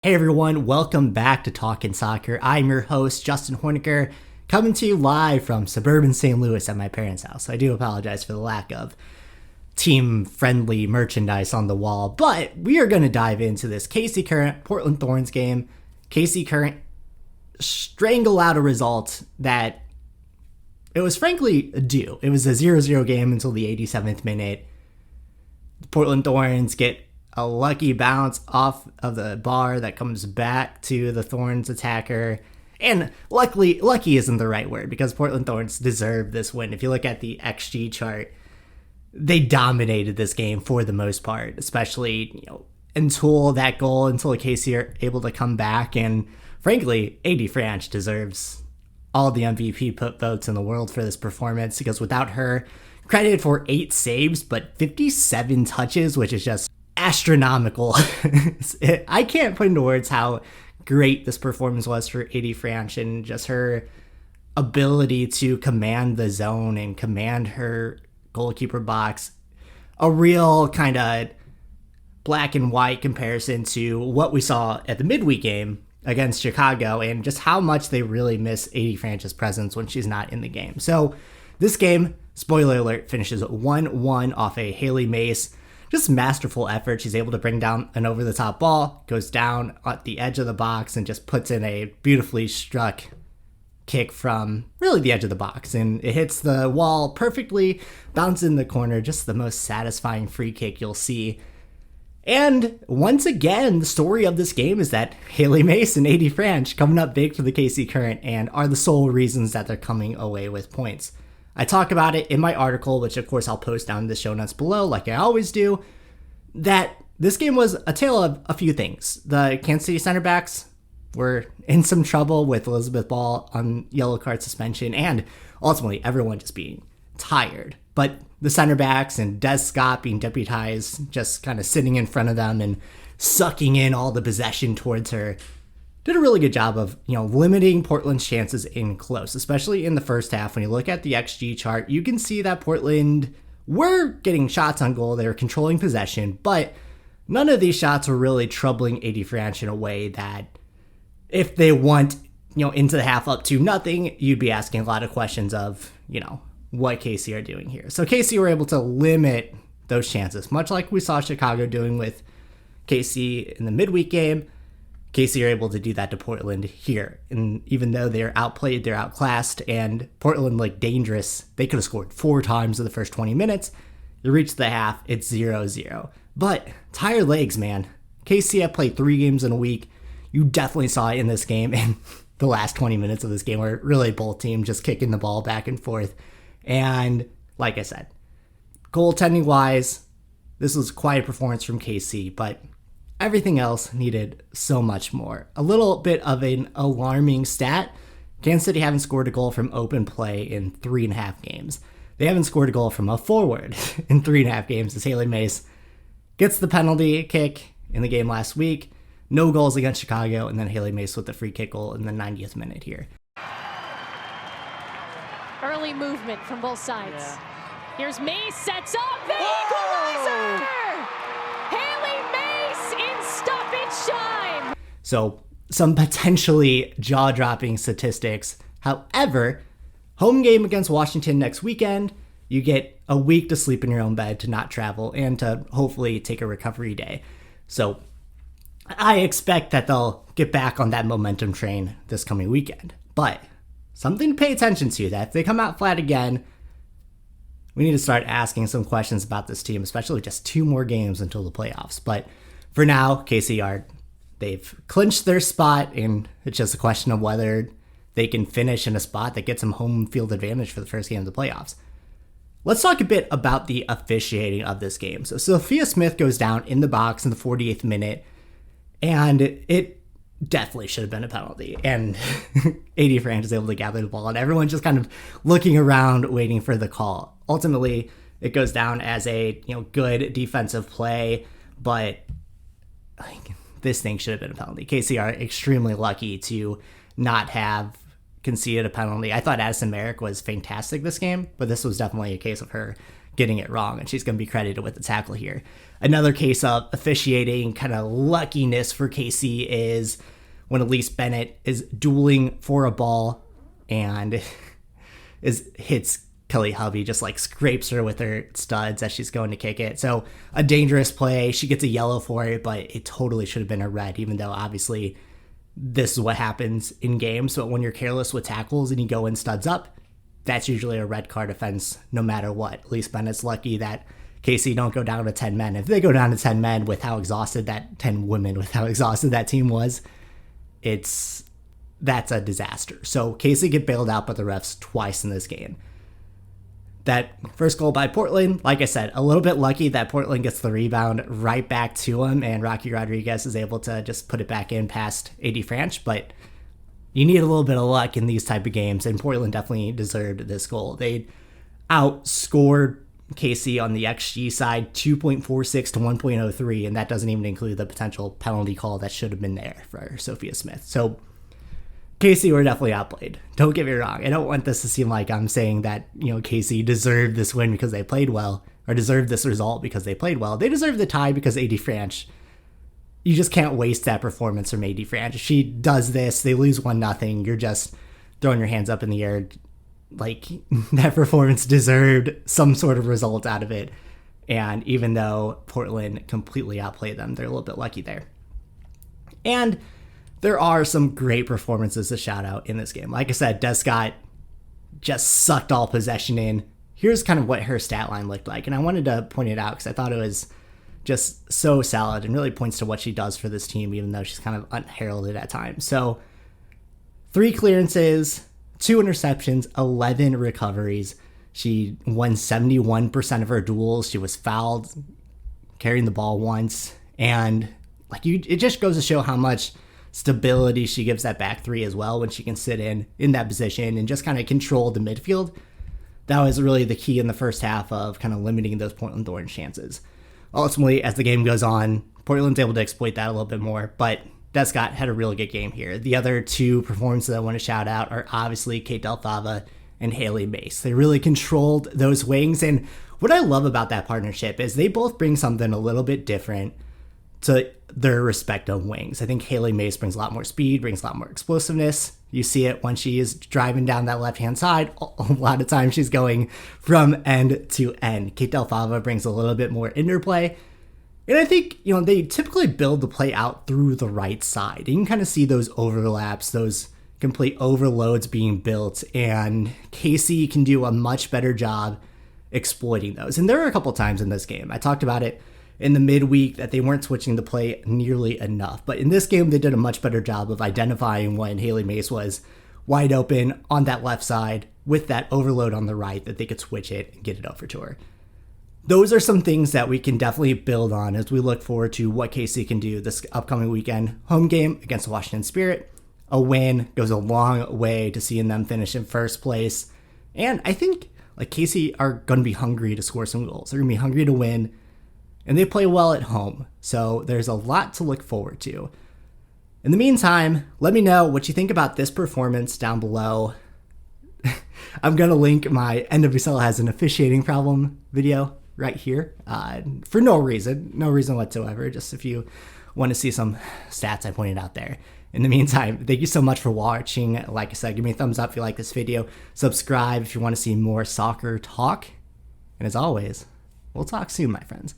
Hey everyone, welcome back to Talkin' Soccer. I'm your host, Justin Horniker, coming to you live from suburban St. Louis at my parents' house. I do apologize for the lack of team-friendly merchandise on the wall, but we are going to dive into this KC Current Portland Thorns game. KC Current strangle out a result that it was frankly due. It was a 0-0 game until the 87th minute. The Portland Thorns get a lucky bounce off of the bar that comes back to the Thorns attacker. And lucky isn't the right word because Portland Thorns deserve this win. If you look at the XG chart, they dominated this game for the most part, especially, until that goal, until KC are able to come back. And frankly, Franch deserves all the MVP votes in the world for this performance because without her, credited for 8 saves, but 57 touches, which is just astronomical. I can't put into words how great this performance was for Franch and just her ability to command the zone and command her goalkeeper box. A real kind of black and white comparison to what we saw at the midweek game against Chicago and just how much they really miss Franch's presence when she's not in the game. So this game, spoiler alert, finishes 1-1 off a Hailie Mace. Just masterful effort. She's able to bring down an over-the-top ball, goes down at the edge of the box, and just puts in a beautifully struck kick from really the edge of the box. And it hits the wall perfectly, bounces in the corner. Just the most satisfying free kick you'll see. And once again, the story of this game is that Hailie Mace and Franch coming up big for the KC Current and are the sole reasons that they're coming away with points. I talk about it in my article, which of course I'll post down in the show notes below like I always do, that this game was a tale of a few things. The Kansas City center backs were in some trouble with Elizabeth Ball on yellow card suspension and ultimately everyone just being tired. But the center backs and Des Scott being deputized, just kind of sitting in front of them and sucking in all the possession towards her, did a really good job of, limiting Portland's chances in close, especially in the first half. When you look at the XG chart, you can see that Portland were getting shots on goal. They were controlling possession, but none of these shots were really troubling Franch in a way that if they went, into the half up 2-0, you'd be asking a lot of questions of, what KC are doing here. So KC were able to limit those chances, much like we saw Chicago doing with KC in the midweek game. KC are able to do that to Portland here. And even though they're outplayed, they're outclassed, and Portland looked dangerous, they could have scored 4 times in the first 20 minutes. You reach the half, it's 0-0. But tired legs, man. KC have played 3 games in a week. You definitely saw it in this game, and the last 20 minutes of this game were really both teams just kicking the ball back and forth. And like I said, goaltending-wise, this was quite a performance from KC, but everything else needed so much more. A little bit of an alarming stat. Kansas City haven't scored a goal from open play in 3.5 games. They haven't scored a goal from a forward in 3.5 games as Hailie Mace gets the penalty kick in the game last week. No goals against Chicago, and then Hailie Mace with the free kick goal in the 90th minute here. Early movement from both sides. Yeah. Here's Mace, sets up, the equalizer! Shine. So some potentially jaw-dropping statistics. However, home game against Washington next weekend, you get a week to sleep in your own bed, to not travel, and to hopefully take a recovery day. So I expect that they'll get back on that momentum train this coming weekend. But something to pay attention to, that if they come out flat again, we need to start asking some questions about this team, especially just 2 more games until the playoffs. But for now, KC they've clinched their spot, and it's just a question of whether they can finish in a spot that gets them home field advantage for the first game of the playoffs. Let's talk a bit about the officiating of this game. So Sophia Smith goes down in the box in the 48th minute, and it definitely should have been a penalty. And Franch is able to gather the ball, and everyone's just kind of looking around, waiting for the call. Ultimately, it goes down as a good defensive play, but this thing should have been a penalty. KC are extremely lucky to not have conceded a penalty. I thought Addison Merrick was fantastic this game, but this was definitely a case of her getting it wrong, and she's going to be credited with the tackle here. Another case of officiating kind of luckiness for Casey is when Elise Bennett is dueling for a ball and hits Kelly Hovey, just like scrapes her with her studs as she's going to kick it. So a dangerous play. She gets a yellow for it, but it totally should have been a red, even though obviously this is what happens in games. So when you're careless with tackles and you go in studs up, that's usually a red card offense no matter what. Elise Bennett's lucky that Casey don't go down to 10 men. If they go down to 10 men with how exhausted 10 women with how exhausted that team was, that's a disaster. So Casey get bailed out by the refs twice in this game. That first goal by Portland, like I said, a little bit lucky that Portland gets the rebound right back to him and Rocky Rodriguez is able to just put it back in past AD Franch, but you need a little bit of luck in these type of games, and Portland definitely deserved this goal. They outscored Casey on the XG side 2.46 to 1.03, and that doesn't even include the potential penalty call that should have been there for Sophia Smith. So Casey were definitely outplayed. Don't get me wrong. I don't want this to seem like I'm saying that, Casey deserved this win because they played well, or deserved this result because they played well. They deserved the tie because AD Franch, you just can't waste that performance from AD Franch. If she does this, they lose 1-0. You're just throwing your hands up in the air. Like, that performance deserved some sort of result out of it. And even though Portland completely outplayed them, they're a little bit lucky there. And there are some great performances to shout out in this game. Like I said, Des Scott just sucked all possession in. Here's kind of what her stat line looked like. And I wanted to point it out because I thought it was just so solid and really points to what she does for this team, even though she's kind of unheralded at times. So 3 clearances, 2 interceptions, 11 recoveries. She won 71% of her duels. She was fouled, carrying the ball once. And it just goes to show how much stability she gives that back 3 as well when she can sit in that position and just kind of control the midfield. That was really the key in the first half of kind of limiting those Portland Thorns chances. Ultimately, as the game goes on, Portland's able to exploit that a little bit more, but Des Scott had a really good game here. The other 2 performances I want to shout out are obviously Kate Delfava and Hailie Mace. They really controlled those wings, and what I love about that partnership is they both bring something a little bit different to their respective wings. I think Hailie Mace brings a lot more speed, brings a lot more explosiveness. You see it when she is driving down that left-hand side. A lot of times she's going from end to end. Kate Delfava brings a little bit more interplay. And I think, they typically build the play out through the right side. You can kind of see those overlaps, those complete overloads being built, and Casey can do a much better job exploiting those. And there are a couple times in this game, I talked about it in the midweek, that they weren't switching the play nearly enough. But in this game, they did a much better job of identifying when Hailie Mace was wide open on that left side with that overload on the right, that they could switch it and get it over to her. Those are some things that we can definitely build on as we look forward to what Casey can do this upcoming weekend. Home game against the Washington Spirit. A win goes a long way to seeing them finish in first place. And I think Casey are going to be hungry to score some goals. They're going to be hungry to win. And they play well at home, so there's a lot to look forward to. In the meantime, let me know what you think about this performance down below. I'm going to link my NWSL has an officiating problem video right here for no reason whatsoever, just if you want to see some stats I pointed out there. In the meantime, thank you so much for watching. Like I said, give me a thumbs up if you like this video. Subscribe if you want to see more soccer talk. And as always, we'll talk soon, my friends.